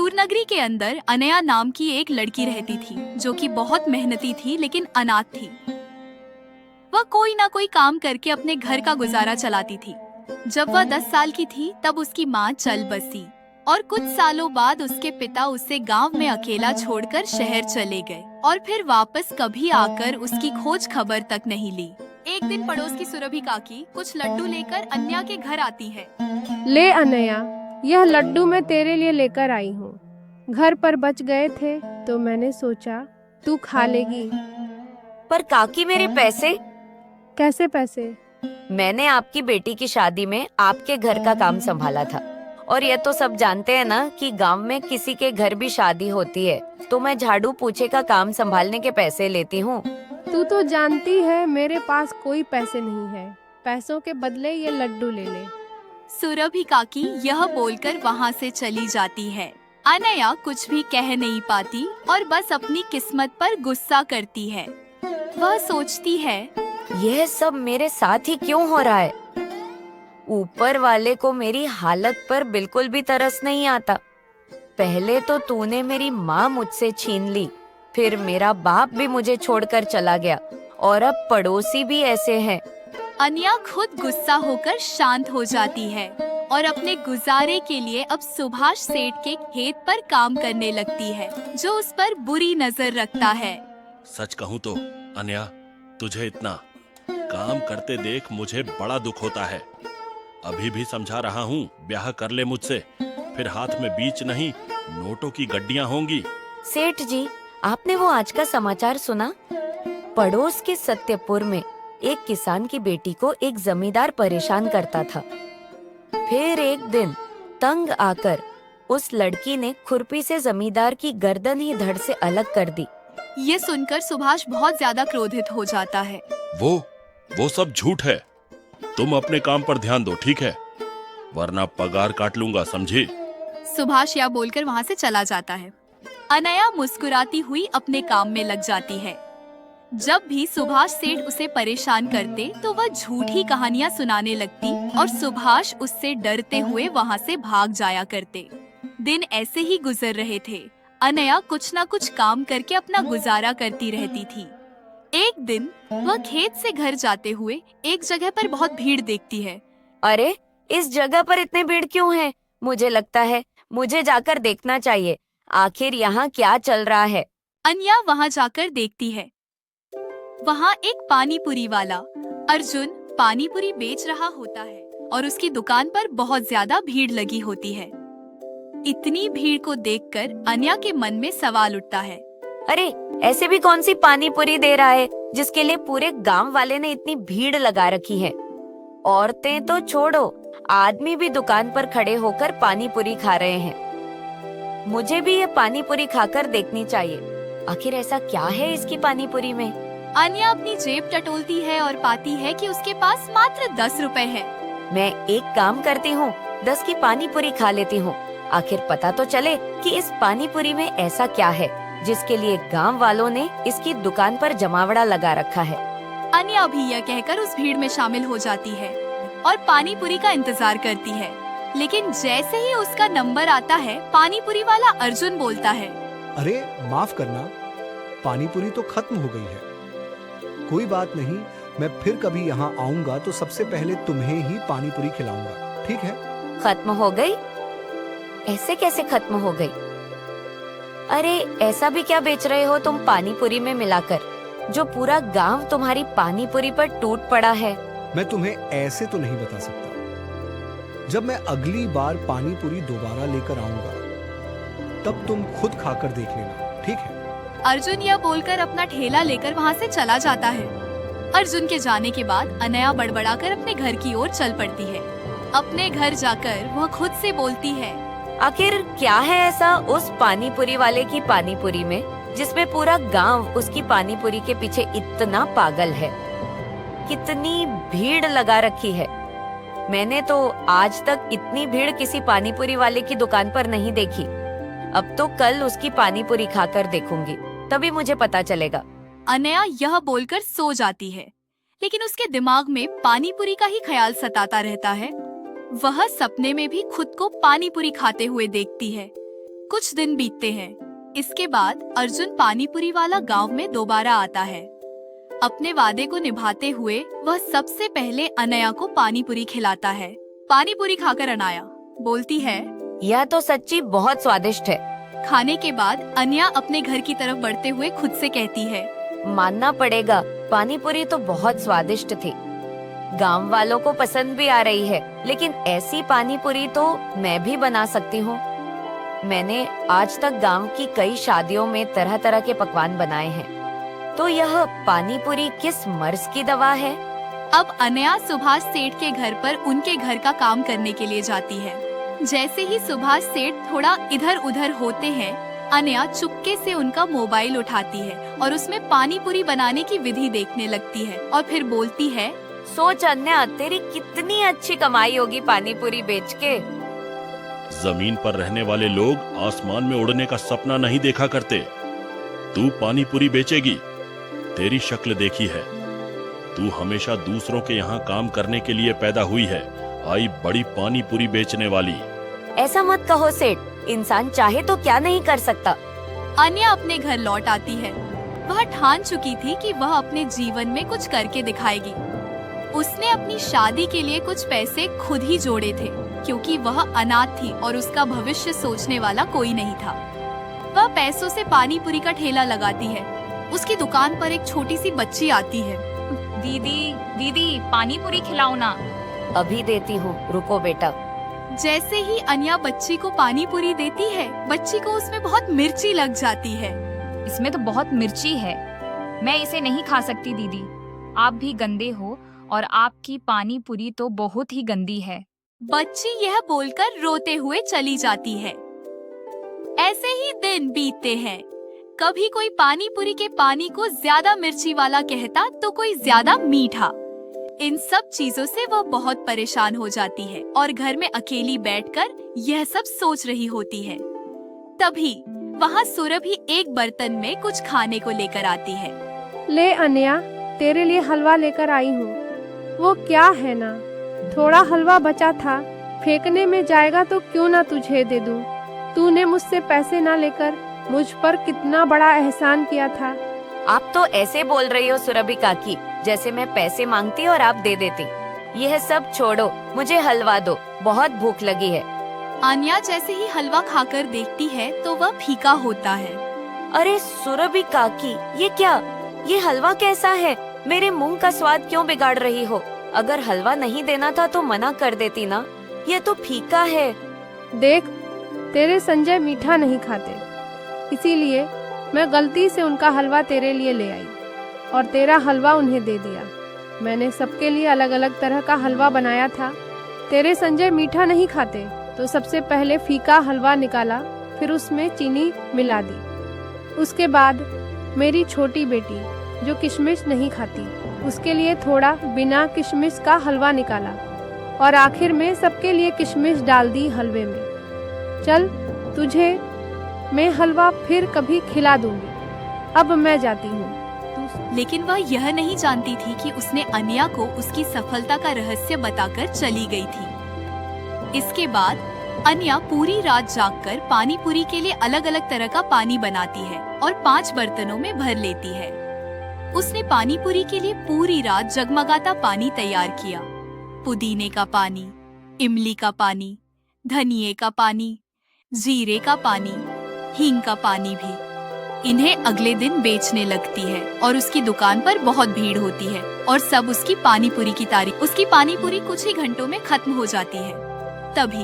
सूरनगरी के अंदर अनया नाम की एक लड़की रहती थी जो कि बहुत मेहनती थी लेकिन अनाथ थी। वह कोई ना कोई काम करके अपने घर का गुजारा चलाती थी। जब वह 10 साल की थी तब उसकी माँ चल बसी और कुछ सालों बाद उसके पिता उसे गांव में अकेला छोड़कर शहर चले गए और फिर वापस कभी आकर उसकी खोज खबर तक नहीं ली। एक दिन पड़ोस की सुरभि काकी कुछ लड्डू लेकर अन्या के घर आती है। ले अनया, यह लड्डू मैं तेरे लिए लेकर आई हूँ। घर पर बच गए थे तो मैंने सोचा तू खा लेगी। पर काकी मेरे पैसे? कैसे पैसे? मैंने आपकी बेटी की शादी में आपके घर का काम संभाला था और ये तो सब जानते हैं ना कि गांव में किसी के घर भी शादी होती है तो मैं झाड़ू पोछे का काम संभालने के पैसे लेती हूँ। तू तो जानती है मेरे पास कोई पैसे नहीं है। पैसों के बदले ये लड्डू ले ले। सुरभि काकी यह बोलकर वहाँ से चली जाती है। अनया कुछ भी कह नहीं पाती और बस अपनी किस्मत पर गुस्सा करती है। वह सोचती है, यह सब मेरे साथ ही क्यों हो रहा है? ऊपर वाले को मेरी हालत पर बिल्कुल भी तरस नहीं आता। पहले तो तूने मेरी माँ मुझसे छीन ली, फिर मेरा बाप भी मुझे छोड़कर चला गया और अब पड़ोसी भी ऐसे हैं। अनया खुद गुस्सा होकर शांत हो जाती है और अपने गुजारे के लिए अब सुभाष सेठ के खेत पर काम करने लगती है जो उस पर बुरी नजर रखता है। सच कहूँ तो अनया, तुझे इतना काम करते देख मुझे बड़ा दुख होता है। अभी भी समझा रहा हूँ, ब्याह कर ले मुझसे, फिर हाथ में बीच नहीं नोटों की गड्डियाँ होंगी। सेठ जी, आपने वो आज का समाचार सुना? पड़ोस के सत्यपुर में एक किसान की बेटी को एक जमींदार परेशान करता था। फिर एक दिन तंग आकर उस लड़की ने खुरपी से जमींदार की गर्दन ही धड़ से अलग कर दी। ये सुनकर सुभाष बहुत ज्यादा क्रोधित हो जाता है। वो सब झूठ है। तुम अपने काम पर ध्यान दो, ठीक है? वरना पगार काट लूंगा, समझी? सुभाष यह बोलकर वहाँ से चला जाता है। अनया मुस्कुराती हुई अपने काम में लग जाती है। जब भी सुभाष सेठ उसे परेशान करते तो वह झूठी कहानियां सुनाने लगती और सुभाष उससे डरते हुए वहाँ से भाग जाया करते। दिन ऐसे ही गुजर रहे थे। अनया कुछ न कुछ काम करके अपना गुजारा करती रहती थी। एक दिन वह खेत से घर जाते हुए एक जगह पर बहुत भीड़ देखती है। अरे, इस जगह पर इतने भीड़ क्यों है? मुझे लगता है मुझे जाकर देखना चाहिए, आखिर यहाँ क्या चल रहा है। अनया वहाँ जाकर देखती है। वहाँ एक पानीपुरी वाला अर्जुन पानीपुरी बेच रहा होता है और उसकी दुकान पर बहुत ज्यादा भीड़ लगी होती है। इतनी भीड़ को देखकर अनया के मन में सवाल उठता है। अरे, ऐसे भी कौन सी पानीपुरी दे रहा है जिसके लिए पूरे गांव वाले ने इतनी भीड़ लगा रखी है? औरतें तो छोड़ो, आदमी भी दुकान पर खड़े होकर पानीपुरी खा रहे हैं। मुझे भी ये पानीपुरी खाकर देखनी चाहिए। आखिर ऐसा क्या है इसकी पानीपुरी में? अनया अपनी जेब टटोलती है और पाती है कि उसके पास मात्र 10 रुपए है। मैं एक काम करती हूँ, 10 की पानीपुरी खा लेती हूँ। आखिर पता तो चले कि इस पानीपुरी में ऐसा क्या है जिसके लिए गांव वालों ने इसकी दुकान पर जमावड़ा लगा रखा है। अनया भी यह कहकर उस भीड़ में शामिल हो जाती है और पानीपुरी का इंतजार करती है। लेकिन जैसे ही उसका नंबर आता है, पानीपुरी वाला अर्जुन बोलता है, अरे माफ करना, पानीपुरी तो खत्म हो गई है। कोई बात नहीं, मैं फिर कभी यहाँ आऊंगा तो सबसे पहले तुम्हें ही पानीपुरी खिलाऊंगा, ठीक है? खत्म हो गई? ऐसे कैसे खत्म हो गई? अरे, ऐसा भी क्या बेच रहे हो तुम पानीपुरी में मिलाकर, जो पूरा गांव तुम्हारी पानीपुरी पर टूट पड़ा है? मैं तुम्हें ऐसे तो नहीं बता सकता। जब मैं अगली बार पानीपुरी दोबारा लेकर आऊंगा तब तुम खुद खाकर देख लेना, ठीक है? अर्जुन यह बोलकर अपना ठेला लेकर वहाँ से चला जाता है। अर्जुन के जाने के बाद अनया बड़बड़ाकर अपने घर की ओर चल पड़ती है। अपने घर जाकर वह खुद से बोलती है, आखिर क्या है ऐसा उस पानीपुरी वाले की पानीपुरी में जिसमें पूरा गांव उसकी पानीपुरी के पीछे इतना पागल है? कितनी भीड़ लगा रखी है। मैंने तो आज तक इतनी भीड़ किसी पानीपुरी वाले की दुकान पर नहीं देखी। अब तो कल उसकी पानीपुरी खाकर देखूंगी, तभी मुझे पता चलेगा। अनया यह बोलकर सो जाती है, लेकिन उसके दिमाग में पानीपुरी का ही ख्याल सताता रहता है। वह सपने में भी खुद को पानीपुरी खाते हुए देखती है। कुछ दिन बीतते हैं। इसके बाद अर्जुन पानीपुरी वाला गांव में दोबारा आता है। अपने वादे को निभाते हुए वह सबसे पहले अनया को पानीपुरी खिलाता है। पानीपुरी खाकर अनया बोलती है, यह तो सच्ची बहुत स्वादिष्ट है। खाने के बाद अनया अपने घर की तरफ बढ़ते हुए खुद से कहती है, मानना पड़ेगा, पानीपुरी तो बहुत स्वादिष्ट थी। गांव वालों को पसंद भी आ रही है, लेकिन ऐसी पानीपुरी तो मैं भी बना सकती हूँ। मैंने आज तक गांव की कई शादियों में तरह तरह के पकवान बनाए हैं, तो यह पानीपुरी किस मर्ज की दवा है? अब अनया सुभाष सेठ के घर पर उनके घर का काम करने के लिए जाती है। जैसे ही सुभाष सेठ थोड़ा इधर उधर होते हैं, अनया चुपके से उनका मोबाइल उठाती है और उसमें पानीपुरी बनाने की विधि देखने लगती है और फिर बोलती है, सोच अन्या, तेरी कितनी अच्छी कमाई होगी पानीपुरी बेच के। जमीन पर रहने वाले लोग आसमान में उड़ने का सपना नहीं देखा करते। तू पानीपुरी बेचेगी? तेरी शक्ल देखी है। तू हमेशा दूसरों के यहाँ काम करने के लिए पैदा हुई है, आई बड़ी पानीपुरी बेचने वाली। ऐसा मत कहो सेठ, इंसान चाहे तो क्या नहीं कर सकता। अनया अपने घर लौट आती है। वह ठान चुकी थी कि वह अपने जीवन में कुछ करके दिखाएगी। उसने अपनी शादी के लिए कुछ पैसे खुद ही जोड़े थे, क्योंकि वह अनाथ थी और उसका भविष्य सोचने वाला कोई नहीं था। वह पैसों से पानीपुरी का ठेला लगाती है। उसकी दुकान पर एक छोटी सी बच्ची आती है। दीदी दीदी पानीपुरी खिलाओ ना। अभी देती हूँ, रुको बेटा। जैसे ही अनया बच्ची को पानीपुरी देती है, बच्ची को उसमें बहुत मिर्ची लग जाती है। इसमें तो बहुत मिर्ची है, मैं इसे नहीं खा सकती दीदी। आप भी गंदे हो और आपकी पानीपुरी तो बहुत ही गंदी है। बच्ची यह बोलकर रोते हुए चली जाती है। ऐसे ही दिन बीतते हैं। कभी कोई पानीपुरी के पानी को ज्यादा मिर्ची वाला कहता तो कोई ज्यादा मीठा। इन सब चीजों से वह बहुत परेशान हो जाती है और घर में अकेली बैठकर यह सब सोच रही होती है। तभी वहाँ सुरभि एक बर्तन में कुछ खाने को लेकर आती है। ले अनया, तेरे लिए हलवा लेकर आई हूँ। वो क्या है ना, थोड़ा हलवा बचा था, फेंकने में जाएगा तो क्यों ना तुझे दे दूँ। तूने मुझसे पैसे ना लेकर मुझ पर कितना बड़ा एहसान किया था। आप तो ऐसे बोल रही हो सुरभि काकी, जैसे मैं पैसे मांगती और आप दे देती। यह सब छोड़ो, मुझे हलवा दो, बहुत भूख लगी है। अनया जैसे ही हलवा खाकर देखती है तो वह फीका होता है। अरे सुरभि काकी, ये क्या? ये हलवा कैसा है? मेरे मुंह का स्वाद क्यों बिगाड़ रही हो? अगर हलवा नहीं देना था तो मना कर देती ना। ये तो फीका है। देख, तेरे संजय मीठा नहीं खाते, इसीलिए मैं गलती से उनका हलवा तेरे लिए ले आई और तेरा हलवा उन्हें दे दिया। मैंने सबके लिए अलग अलग तरह का हलवा बनाया था। तेरे संजय मीठा नहीं खाते, तो सबसे पहले फीका हलवा निकाला, फिर उसमें चीनी मिला दी। उसके बाद मेरी छोटी बेटी जो किशमिश नहीं खाती, उसके लिए थोड़ा बिना किशमिश का हलवा निकाला और आखिर में सबके लिए किशमिश डाल दी हलवे में। चल, तुझे मैं हलवा फिर कभी खिला दूंगी। अब मैं जाती हूँ। लेकिन वह यह नहीं जानती थी कि उसने अनया को उसकी सफलता का रहस्य बताकर चली गई थी। इसके बाद अनया पूरी रात जागकर पानीपुरी के लिए अलग अलग तरह का पानी बनाती है और 5 बर्तनों में भर लेती है। उसने पानीपुरी के लिए पूरी रात जगमगाता पानी तैयार किया। पुदीने का पानी, इमली का पानी, धनिये का पानी, जीरे का पानी, हींग का पानी भी। इन्हें अगले दिन बेचने लगती है और उसकी दुकान पर बहुत भीड़ होती है और सब उसकी पानीपुरी की तारीफ। उसकी पानीपुरी कुछ ही घंटों में खत्म हो जाती है। तभी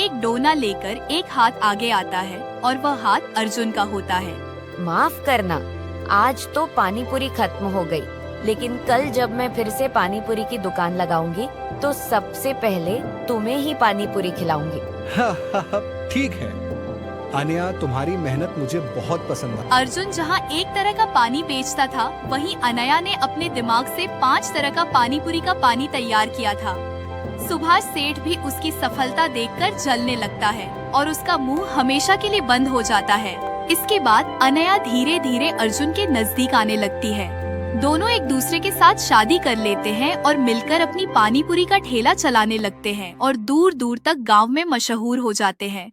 एक डोना लेकर एक हाथ आगे आता है और वह हाथ अर्जुन का होता है। माफ करना, आज तो पानीपुरी खत्म हो गई, लेकिन कल जब मैं फिर से पानीपुरी की दुकान लगाऊंगी तो सबसे पहले तुम्हें ही पानीपुरी खिलाऊंगी। ठीक है अनया, तुम्हारी मेहनत मुझे बहुत पसंद आई। अर्जुन जहाँ एक तरह का पानी बेचता था, वहीं अनया ने अपने दिमाग से 5 तरह का पानीपुरी का पानी तैयार किया था। सुभाष सेठ भी उसकी सफलता देखकर जलने लगता है और उसका मुंह हमेशा के लिए बंद हो जाता है। इसके बाद अनया धीरे धीरे अर्जुन के नजदीक आने लगती है। दोनों एक दूसरे के साथ शादी कर लेते हैं और मिलकर अपनी पानीपुरी का ठेला चलाने लगते हैं और दूर दूर तक गांव में मशहूर हो जाते हैं।